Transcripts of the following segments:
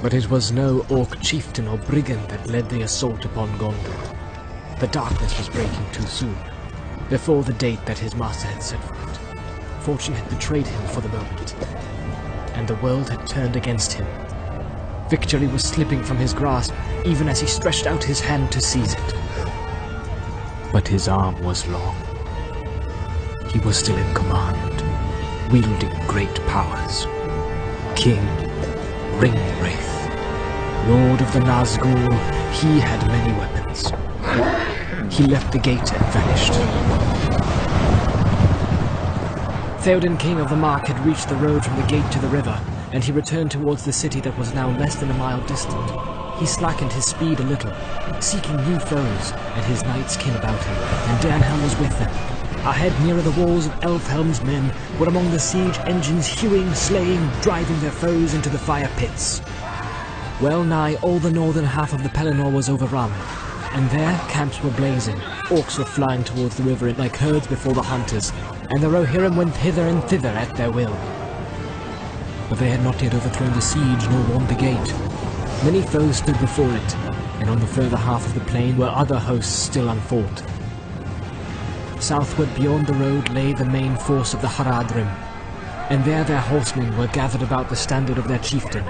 But it was no orc chieftain or brigand that led the assault upon Gondor. The darkness was breaking too soon, before the date that his master had set for it. Fortune had betrayed him for the moment, and the world had turned against him. Victory was slipping from his grasp, even as he stretched out his hand to seize it. But his arm was long. He was still in command, wielding great powers. King, Ringwraith, Lord of the Nazgul, he had many weapons. He left the gate and vanished. Theoden, King of the Mark, had reached the road from the gate to the river, and he returned towards the city that was now less than a mile distant. He slackened his speed a little, seeking new foes, and his knights came about him, and Danhelm was with them. Ahead, nearer the walls of Elfhelm's men were among the siege engines, hewing, slaying, driving their foes into the fire pits. Well nigh all the northern half of the Pelennor was overrun, and there camps were blazing. Orcs were flying towards the river like herds before the hunters, and the Rohirrim went hither and thither at their will. But they had not yet overthrown the siege nor won the gate. Many foes stood before it, and on the further half of the plain were other hosts still unfought. Southward beyond the road lay the main force of the Haradrim, and there their horsemen were gathered about the standard of their chieftain.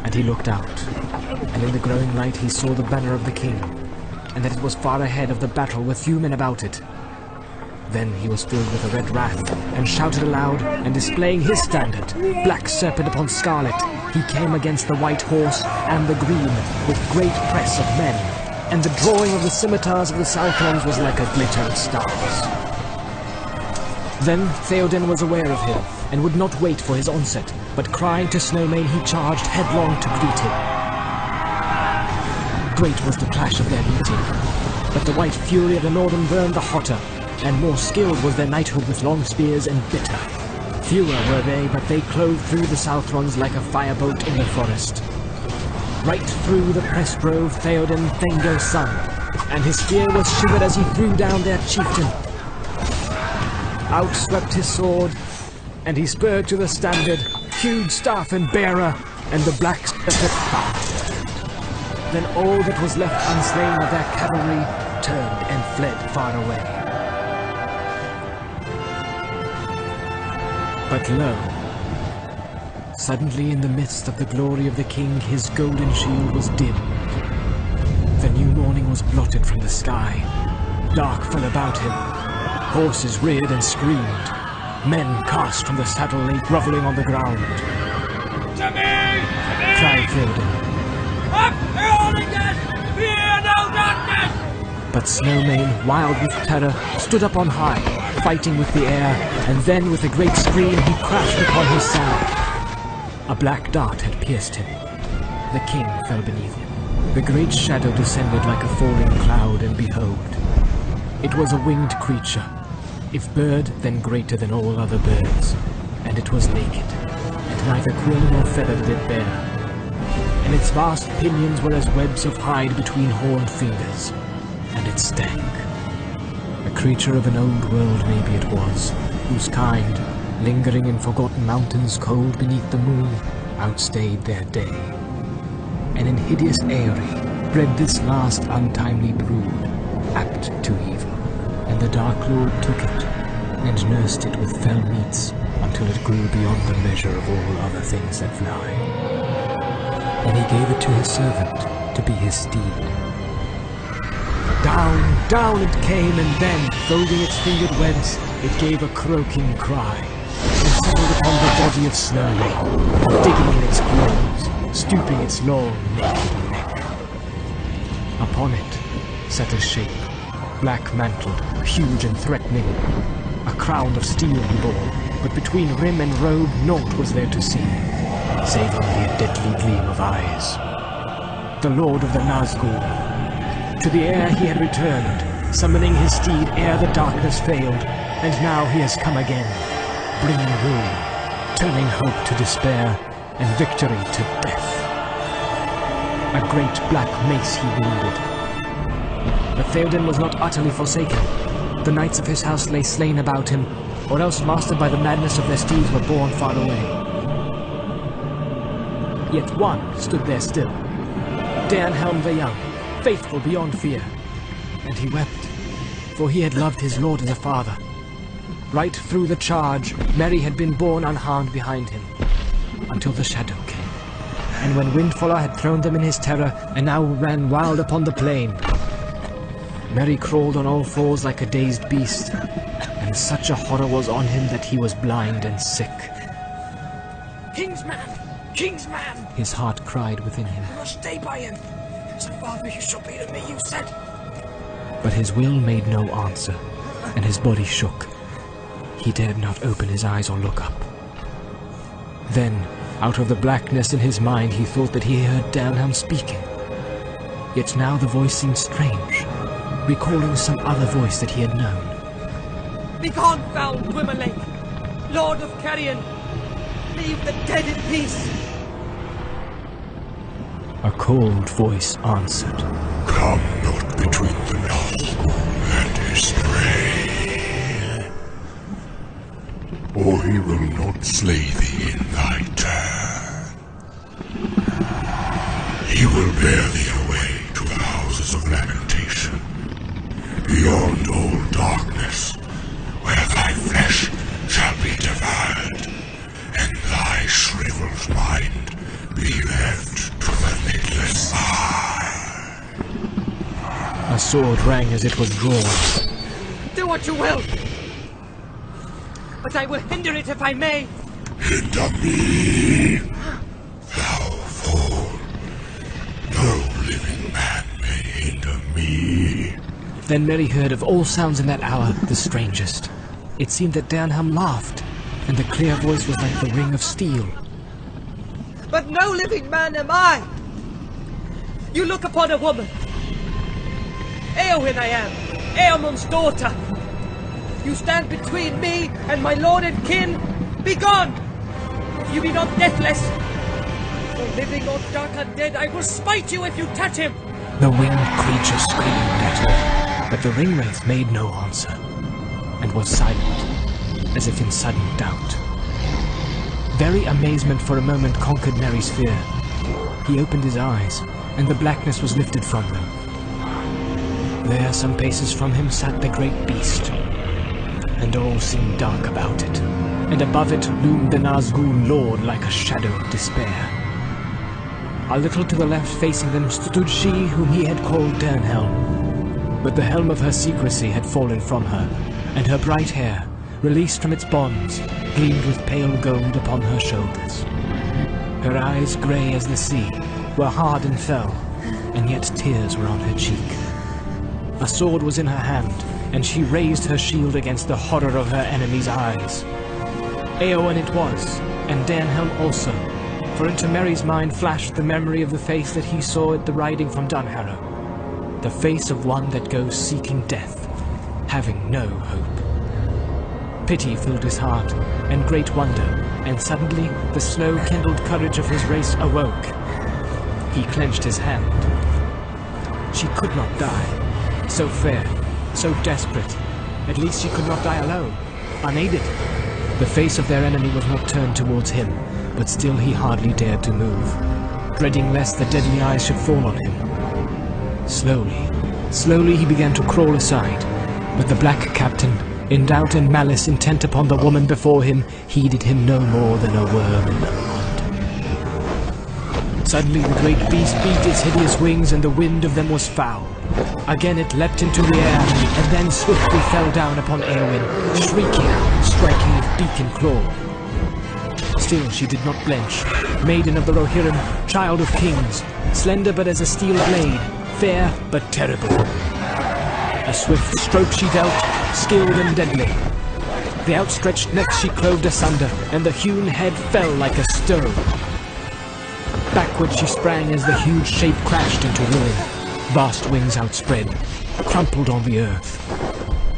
And he looked out, and in the growing light he saw the banner of the king, and that it was far ahead of the battle with few men about it. Then he was filled with a red wrath, and shouted aloud, and displaying his standard, black serpent upon scarlet, he came against the white horse and the green, with great press of men, and the drawing of the scimitars of the Southrons was like a glitter of stars. Then Theoden was aware of him, and would not wait for his onset, but crying to Snowmane he charged headlong to greet him. Great was the clash of their meeting, but the white fury of the northern burned the hotter, and more skilled was their knighthood with long spears and bitter. Fewer were they, but they clove through the Southrons like a firebolt in the forest. Right through the press drove Theoden, Thengil's son, and his spear was shivered as he threw down their chieftain. Out swept his sword, and he spurred to the standard, huge staff and bearer, and the black serpent passed. Then all that was left unslain of their cavalry turned and fled far away. But lo, suddenly in the midst of the glory of the king his golden shield was dimmed. The new morning was blotted from the sky. Dark fell about him. Horses reared and screamed. Men cast from the saddle lay groveling on the ground. To me! Cried Theoden. Up, Eorlingus! Fear no darkness! But Snowmane, wild with terror, stood up on high, fighting with the air, and then with a great scream he crashed upon his saddle. A black dart had pierced him. The king fell beneath him. The great shadow descended like a falling cloud, and behold, it was a winged creature, if bird, then greater than all other birds, and it was naked, and neither quill nor feather did it bear, and its vast pinions were as webs of hide between horned fingers, and it stank. A creature of an old world maybe it was, whose kind, lingering in forgotten mountains cold beneath the moon, outstayed their day. And in hideous Aerie bred this last untimely brood, apt to evil, and the Dark Lord took it, and nursed it with fell meats, until it grew beyond the measure of all other things that fly. And he gave it to his servant, to be his steed. Down, down it came, and then, folding its fingered webs, it gave a croaking cry, and settled upon the body of Snowmane, digging in its claws, stooping its long, naked neck. Upon it sat a shape, black-mantled, huge and threatening. A crown of steel he bore, but between rim and robe naught was there to see, save only a deadly gleam of eyes. The Lord of the Nazgul. To the air he had returned, summoning his steed ere the darkness failed, and now he has come again, bringing ruin, turning hope to despair, and victory to death. A great black mace he wielded. But Theoden was not utterly forsaken. The knights of his house lay slain about him, or else mastered by the madness of their steeds were borne far away. yet one stood there still. Dernhelm the Young, faithful beyond fear. And he wept, for he had loved his lord as a father. Right through the charge, Merry had been borne unharmed behind him, until the shadow came. And when Windfaller had thrown them in his terror, and now ran wild upon the plain, Merry crawled on all fours like a dazed beast, and such a horror was on him that he was blind and sick. Kingsman! Kingsman! His heart cried within him. You must stay by him. As a father you shall be to me, you said. But his will made no answer, and his body shook. He dared not open his eyes or look up. Then, out of the blackness in his mind, he thought that he heard Dernhelm speaking. Yet now the voice seemed strange, recalling some other voice that he had known. Begone, foul Gwymmerlake, Lord of Carrion! Leave the dead in peace! A cold voice answered. Come not between the Nazgûl and his prey, or he will not slay thee in thy turn. He will bear thee away to the houses of lamentation, beyond all darkness, where thy flesh shall be devoured, and thy shriveled mind be left to the lidless eye. A sword rang as it was drawn. Do what you will! But I will hinder it if I may! Hinder me, thou fool. No living man may hinder me. Then Merry heard of all sounds in that hour the strangest. It seemed that Dernhelm laughed, and the clear voice was like the ring of steel. But no living man am I! You look upon a woman. Eowyn I am, Eormund's daughter. You stand between me and my lord and kin. Begone! If you be not deathless, or living or dark undead, I will smite you if you touch him! The winged creature screamed at her, but the ringwraith made no answer, and was silent, as if in sudden doubt. Very amazement for a moment conquered Merry's fear. He opened his eyes, and the blackness was lifted from them. There, some paces from him, sat the great beast, and all seemed dark about it, and above it loomed the Nazgûl Lord like a shadow of despair. A little to the left facing them stood she whom he had called Dernhelm, but the helm of her secrecy had fallen from her, and her bright hair, released from its bonds, gleamed with pale gold upon her shoulders. Her eyes, grey as the sea, were hard and fell, and yet tears were on her cheek. A sword was in her hand, and she raised her shield against the horror of her enemy's eyes. Eowyn it was, and Dernhelm also, for into Merry's mind flashed the memory of the face that he saw at the riding from Dunharrow, the face of one that goes seeking death, having no hope. Pity filled his heart, and great wonder, and suddenly the snow-kindled courage of his race awoke. He clenched his hand. She could not die. So fair, so desperate. At least she could not die alone, unaided. The face of their enemy was not turned towards him, but still he hardly dared to move, dreading lest the deadly eyes should fall on him. Slowly he began to crawl aside, but the black captain, in doubt and malice intent upon the woman before him, heeded him no more than a worm in the mud. Suddenly the great beast beat its hideous wings, and the wind of them was foul. Again it leapt into the air, and then swiftly fell down upon Eowyn, shrieking, striking with beak and claw. Still she did not blench, maiden of the Rohirrim, child of kings, slender but as a steel blade, fair but terrible. A swift stroke she dealt, skilled and deadly. The outstretched neck she clove asunder, and the hewn head fell like a stone. Backward she sprang as the huge shape crashed into ruin, vast wings outspread, crumpled on the earth,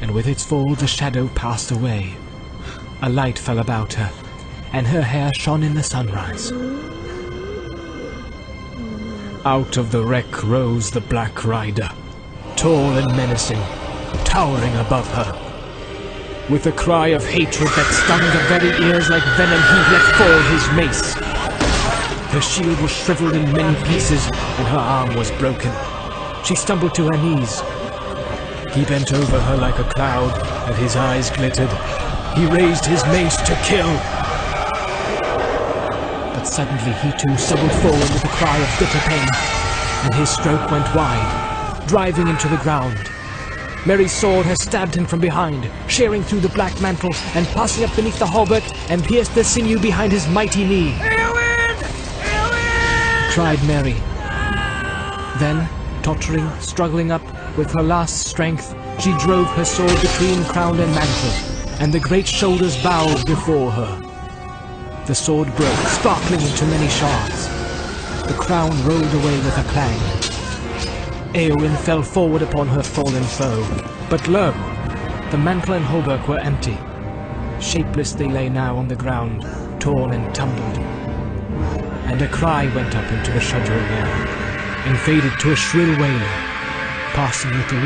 and with its fall the shadow passed away. A light fell about her, and her hair shone in the sunrise. Out of the wreck rose the Black Rider, tall and menacing, towering above her. With a cry of hatred that stung the very ears like venom, he let fall his mace. Her shield was shriveled in many pieces, and her arm was broken. She stumbled to her knees. He bent over her like a cloud, and his eyes glittered. He raised his mace to kill. But suddenly he too stumbled forward with a cry of bitter pain, and his stroke went wide, driving into the ground. Merry's sword had stabbed him from behind, shearing through the black mantle and passing up beneath the hauberk and pierced the sinew behind his mighty knee. Eowyn! Eowyn! Cried Merry. Then, tottering, struggling up with her last strength, she drove her sword between crown and mantle, and the great shoulders bowed before her. The sword broke, sparkling into many shards. The crown rolled away with a clang. Eowyn fell forward upon her fallen foe, but lo! The mantle and hauberk were empty. Shapeless they lay now on the ground, torn and tumbled. And a cry went up into the shuddering air, and faded to a shrill wailing, passing with the